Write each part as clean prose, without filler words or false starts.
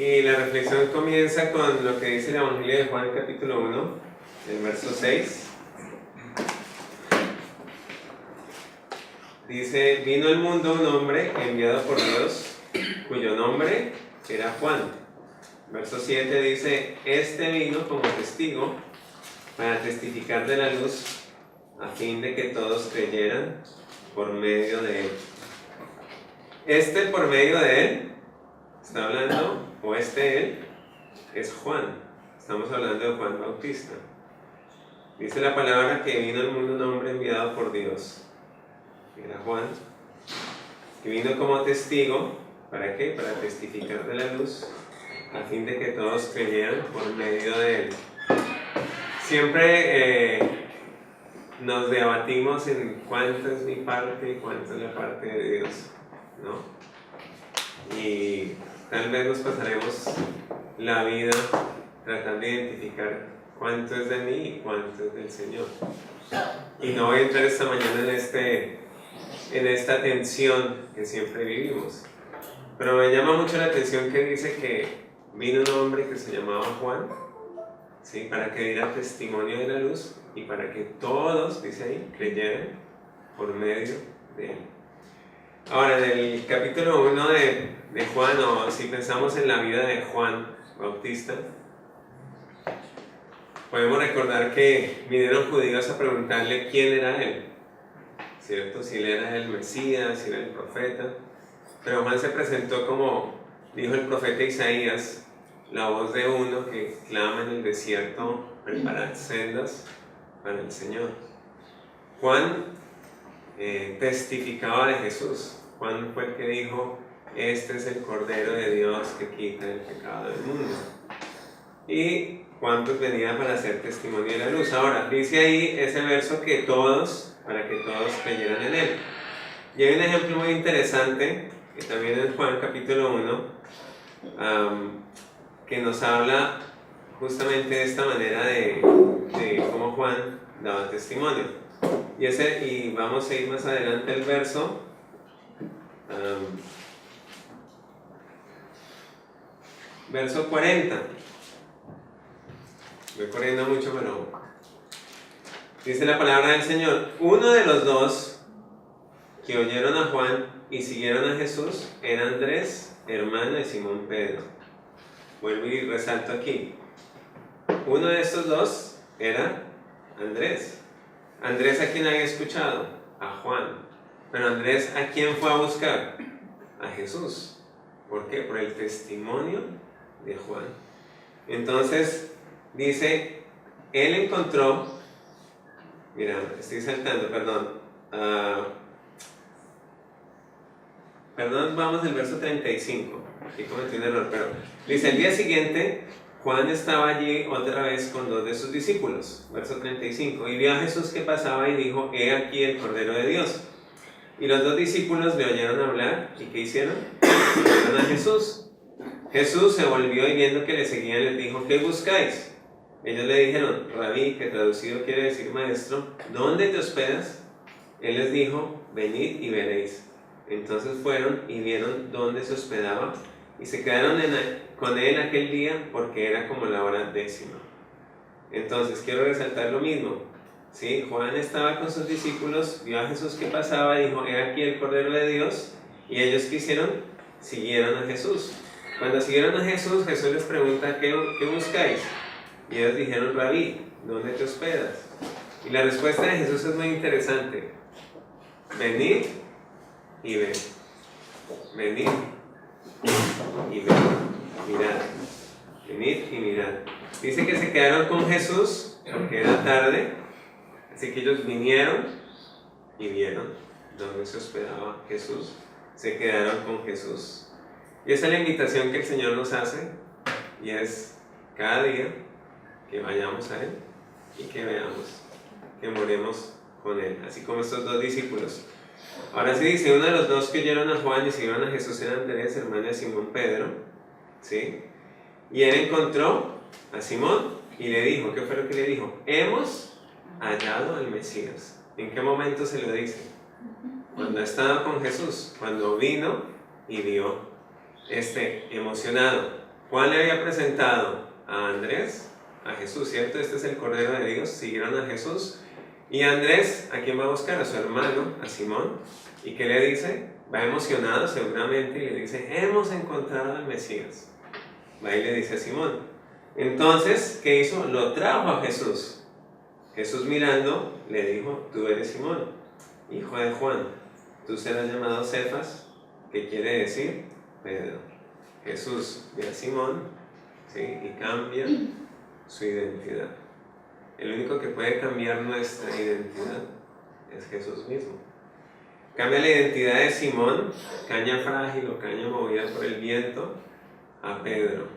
Y la reflexión comienza con lo que dice el Evangelio de Juan capítulo 1, el verso 6. Dice: vino al mundo un hombre enviado por Dios, cuyo nombre era Juan. Verso 7 dice: este vino como testigo para testificar de la luz, a fin de que todos creyeran por medio de él. Este por medio de él, está hablando, o él, es Juan. Estamos hablando de Juan Bautista. Dice la palabra que vino al mundo un hombre enviado por Dios. Era Juan, que vino como testigo. ¿Para qué? Para testificar de la luz, a fin de que todos creyeran por medio de él. Siempre nos debatimos en cuánto es mi parte y cuánto es la parte de Dios, ¿no? Y tal vez nos pasaremos la vida tratando de identificar cuánto es de mí y cuánto es del Señor. Y no voy a entrar esta mañana en esta tensión que siempre vivimos. Pero me llama mucho la atención que dice que vino un hombre que se llamaba Juan, ¿sí? Para que diera testimonio de la luz y para que todos, dice ahí, creyeran por medio de él. Ahora, en el capítulo 1 de Juan, o si pensamos en la vida de Juan Bautista, podemos recordar que vinieron judíos a preguntarle quién era él, ¿cierto? Si él era el Mesías, si era el profeta. Pero Juan se presentó como dijo el profeta Isaías, la voz de uno que clama en el desierto: preparad sendas para el Señor. Juan testificaba de Jesús. Juan fue el que dijo: este es el Cordero de Dios que quita el pecado del mundo. Y Juan pues venía para hacer testimonio de la luz. Ahora, dice ahí ese verso que todos, para que todos creyeran en él. Y hay un ejemplo muy interesante, que también en Juan capítulo 1, que nos habla justamente de esta manera de cómo Juan daba testimonio. Y vamos a ir más adelante al verso. Verso 40. Voy corriendo mucho, pero dice la palabra del Señor: uno de los dos que oyeron a Juan y siguieron a Jesús era Andrés, hermano de Simón Pedro. Vuelvo y resalto aquí. Uno de estos dos era Andrés. Andrés, ¿a quién había escuchado? A Juan. Pero Andrés, ¿a quién fue a buscar? A Jesús. ¿Por qué? Por el testimonio de Juan. Entonces, dice, él encontró, mira, estoy saltando, perdón, vamos al verso 35, aquí cometí un error, pero dice: el día siguiente, Juan estaba allí otra vez con dos de sus discípulos, verso 35, y vio a Jesús que pasaba y dijo: he aquí el Cordero de Dios. Y los dos discípulos le oyeron hablar, ¿y qué hicieron? Oyeron a Jesús. Jesús se volvió y viendo que le seguían les dijo: ¿qué buscáis? Ellos le dijeron: Rabí, que traducido quiere decir maestro, ¿dónde te hospedas? Él les dijo: venid y veréis. Entonces fueron y vieron dónde se hospedaba y se quedaron con él aquel día, porque era como la hora 10:00. Entonces quiero resaltar lo mismo, ¿sí? Juan estaba con sus discípulos, vio a Jesús que pasaba, dijo: he aquí el Cordero de Dios. Y ellos, ¿qué hicieron? Siguieron a Jesús. Cuando siguieron a Jesús, Jesús les pregunta: ¿qué buscáis? Y ellos dijeron: Rabí, ¿dónde te hospedas? Y la respuesta de Jesús es muy interesante: venid y ved. Venid y ved. Mirad. Venid y mirad. Dice que se quedaron con Jesús porque era tarde, así que ellos vinieron y vieron dónde se hospedaba Jesús. Se quedaron con Jesús. Y esa es la invitación que el Señor nos hace, y es cada día que vayamos a Él y que veamos, que moremos con Él, así como estos dos discípulos. Ahora sí dice: uno de los dos que oyeron a Juan y siguieron a Jesús era Andrés, hermano de Simón Pedro, ¿sí? Y él encontró a Simón y le dijo, ¿qué fue lo que le dijo? Hemos hallado al Mesías. ¿En qué momento se lo dice? Cuando ha estado con Jesús, cuando vino y vio, emocionado. Juan le había presentado a Andrés, a Jesús, ¿cierto? Este es el Cordero de Dios. Siguieron a Jesús. Y Andrés, ¿a quién va a buscar? A su hermano, a Simón. ¿Y qué le dice? Va emocionado seguramente y le dice, hemos encontrado al Mesías. Va y le dice a Simón. Entonces, ¿qué hizo? Lo trajo a Jesús. Jesús mirando, le dijo, tú eres Simón, hijo de Juan. Tú serás llamado Cefas, que quiere decir Pedro. Jesús ve a Simón, ¿sí? Y cambia su identidad. El único que puede cambiar nuestra identidad es Jesús mismo. Cambia la identidad de Simón, caña frágil o caña movida por el viento, a Pedro,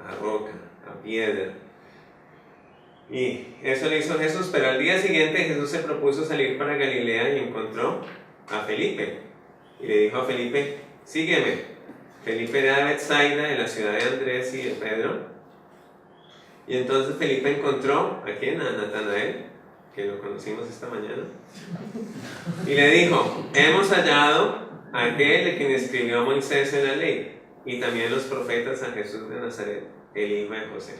a roca, a piedra. Y eso le hizo Jesús, pero al día siguiente Jesús se propuso salir para Galilea y encontró a Felipe. Y le dijo a Felipe, sígueme. Felipe era de Betsaida, de la ciudad de Andrés y de Pedro. Y entonces Felipe encontró, ¿a quién? A Natanael, que lo conocimos esta mañana. Y le dijo, hemos hallado a aquel de quien escribió Moisés en la ley, y también los profetas, a Jesús de Nazaret, el hijo de José.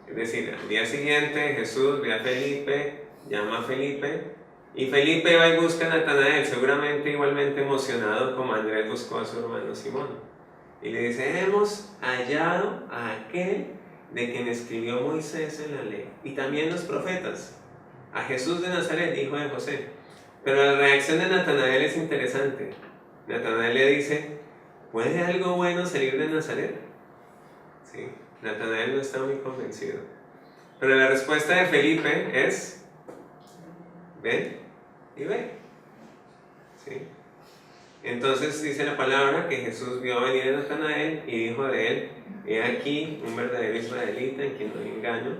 Es decir, al día siguiente Jesús ve a Felipe, llama a Felipe, y Felipe va y busca a Natanael, seguramente igualmente emocionado como Andrés buscó a su hermano Simón. Y le dice, hemos hallado a aquel de quien escribió Moisés en la ley, y también los profetas, a Jesús de Nazaret, hijo de José. Pero la reacción de Natanael es interesante. Natanael le dice, ¿puede algo bueno salir de Nazaret? ¿Sí? Natanael no está muy convencido. Pero la respuesta de Felipe es, ven y ve. ¿Sí? Entonces dice la palabra que Jesús vio venir a Natanael y dijo de él, he aquí un verdadero israelita en quien no hay engaño.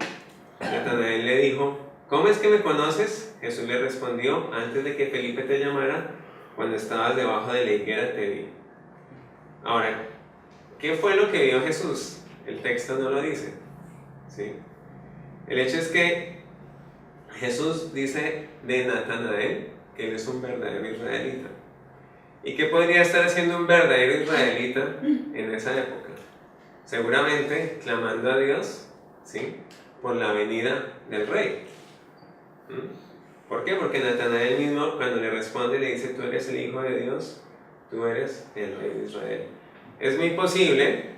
Natanael le dijo, ¿cómo es que me conoces? Jesús le respondió, antes de que Felipe te llamara, cuando estabas debajo de la higuera te vi. Ahora, ¿qué fue lo que vio Jesús? El texto no lo dice, ¿sí? El hecho es que Jesús dice de Natanael que él es un verdadero israelita. ¿Y qué podría estar haciendo un verdadero israelita en esa época? Seguramente clamando a Dios, ¿sí?, por la venida del rey. ¿Por qué? Porque Natanael mismo, cuando le responde, le dice, tú eres el Hijo de Dios, tú eres el Rey de Israel. Es muy posible,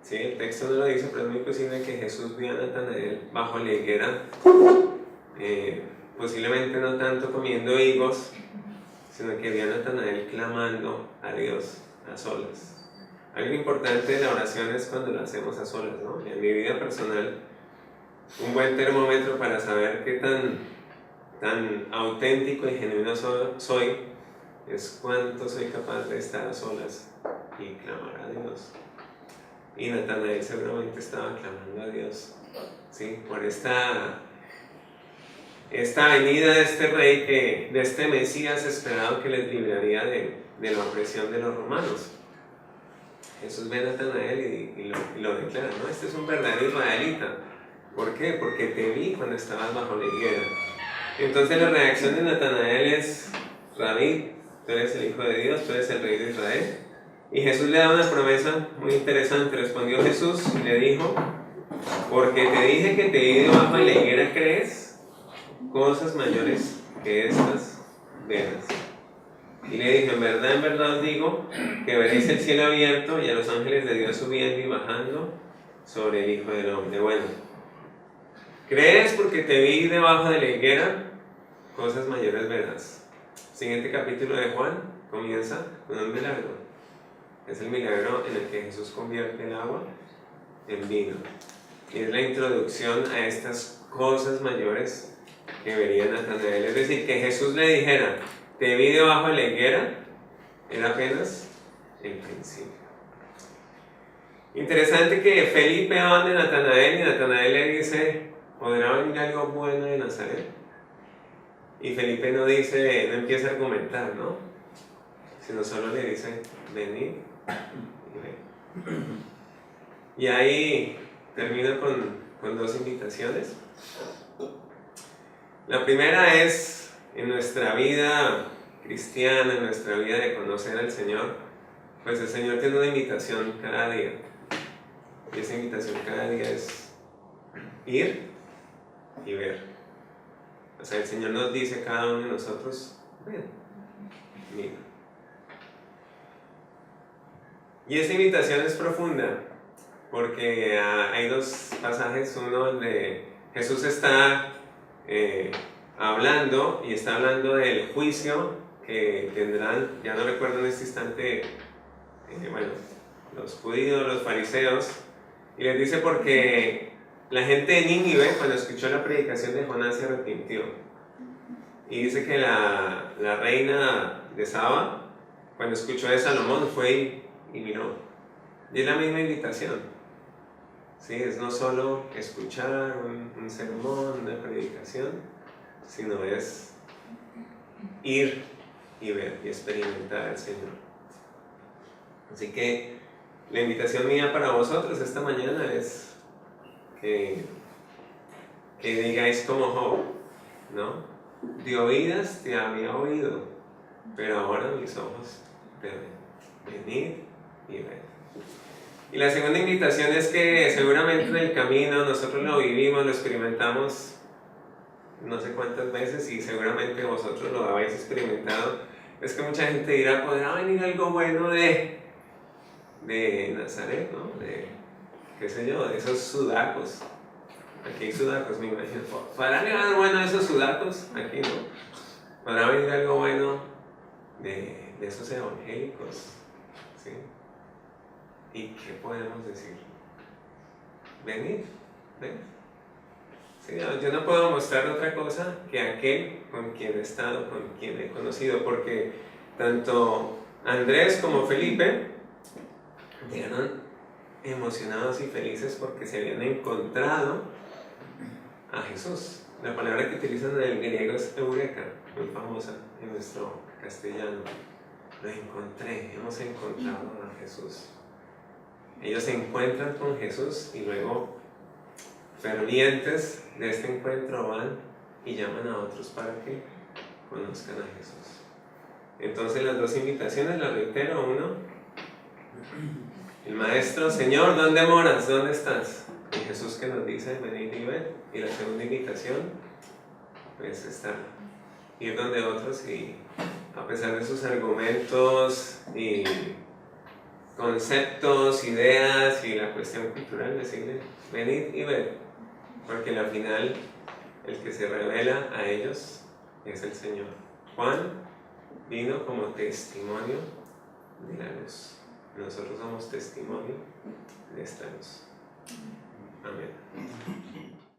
¿sí?, el texto no lo dice, pero es muy posible que Jesús vio a Natanael bajo la higuera, posiblemente no tanto comiendo higos, sino que vio a Natanael clamando a Dios a solas. Algo importante de la oración es cuando la hacemos a solas, ¿no? En mi vida personal, un buen termómetro para saber qué tan auténtico y genuino soy es cuánto soy capaz de estar a solas y clamar a Dios. Y Natanael seguramente estaba clamando a Dios, ¿sí?, por esta venida de este rey, de este Mesías esperado que les libraría de la opresión de los romanos. Jesús ve a Natanael y lo declara, ¿no? Este es un verdadero israelita. ¿Por qué? Porque te vi cuando estabas bajo la higuera. Entonces la reacción de Natanael es, Rabí, tú eres el Hijo de Dios, tú eres el Rey de Israel. Y Jesús le da una promesa muy interesante. Respondió Jesús y le dijo, porque te dije que te vi debajo de la higuera, ¿crees? Cosas mayores que estas verás. Y le dije, en verdad os digo que veréis el cielo abierto y a los ángeles de Dios subiendo y bajando sobre el Hijo del Hombre. Bueno, ¿crees porque te vi debajo de la higuera? Cosas mayores verás. Siguiente capítulo de Juan comienza con un milagro. Es el milagro en el que Jesús convierte el agua en vino. Y es la introducción a estas cosas mayores que vería Natanael. Es decir, que Jesús le dijera, te vi debajo de la higuera, era apenas el principio. Interesante que Felipe va donde Natanael y Natanael le dice, ¿podrá venir algo bueno de Nazaret? Y Felipe no empieza a argumentar, ¿no? Sino solo le dice, venid y ven. Y ahí termino con dos invitaciones. La primera es, en nuestra vida cristiana, en nuestra vida de conocer al Señor, pues el Señor tiene una invitación cada día. Y esa invitación cada día es ir y ver. O sea, el Señor nos dice a cada uno de nosotros, ven, mira. Y esa invitación es profunda, porque hay dos pasajes, uno donde Jesús está hablando, y está hablando del juicio que tendrán, ya no recuerdo en este instante, bueno, los judíos, los fariseos, y les dice porque la gente de Nínive, cuando escuchó la predicación de Jonás, se arrepintió. Y dice que la reina de Saba, cuando escuchó de Salomón, fue y miró. Y es la misma invitación. ¿Sí? Es no solo escuchar un sermón, una predicación, sino es ir y ver y experimentar al Señor. Así que la invitación mía para vosotros esta mañana es que digáis como Job, ¿no? De oídas te había oído, pero ahora mis ojos te ven. Venid y ved. Y la segunda invitación es que seguramente en el camino nosotros lo vivimos, lo experimentamos no sé cuántas veces, y seguramente vosotros lo habéis experimentado. Es que mucha gente dirá, podrá venir algo bueno de Nazaret, ¿no? De, qué sé yo, de esos sudacos. Aquí hay sudacos, me imagino. ¿Podrá venir algo bueno de esos sudacos? Aquí no. ¿Podrá venir algo bueno de esos evangélicos? ¿Sí? ¿Y qué podemos decir? Venid, ven. Sí, yo no puedo mostrar otra cosa que aquel con quien he estado, con quien he conocido, porque tanto Andrés como Felipe llegaron emocionados y felices porque se habían encontrado a Jesús. La palabra que utilizan en el griego es eureka, muy famosa en nuestro castellano. Lo encontré, hemos encontrado a Jesús. Ellos se encuentran con Jesús y luego, fervientes de este encuentro, van y llaman a otros para que conozcan a Jesús. Entonces las dos invitaciones las reitero. Uno, el maestro, Señor, ¿dónde moras? ¿Dónde estás? Y Jesús que nos dice, venid y ved. Y la segunda invitación, pues está ir donde otros y, a pesar de sus argumentos y conceptos, ideas y la cuestión cultural, decirle, venid y ved. Porque al final el que se revela a ellos es el Señor. Juan vino como testimonio de la luz. Nosotros somos testimonio de esta luz. Amén.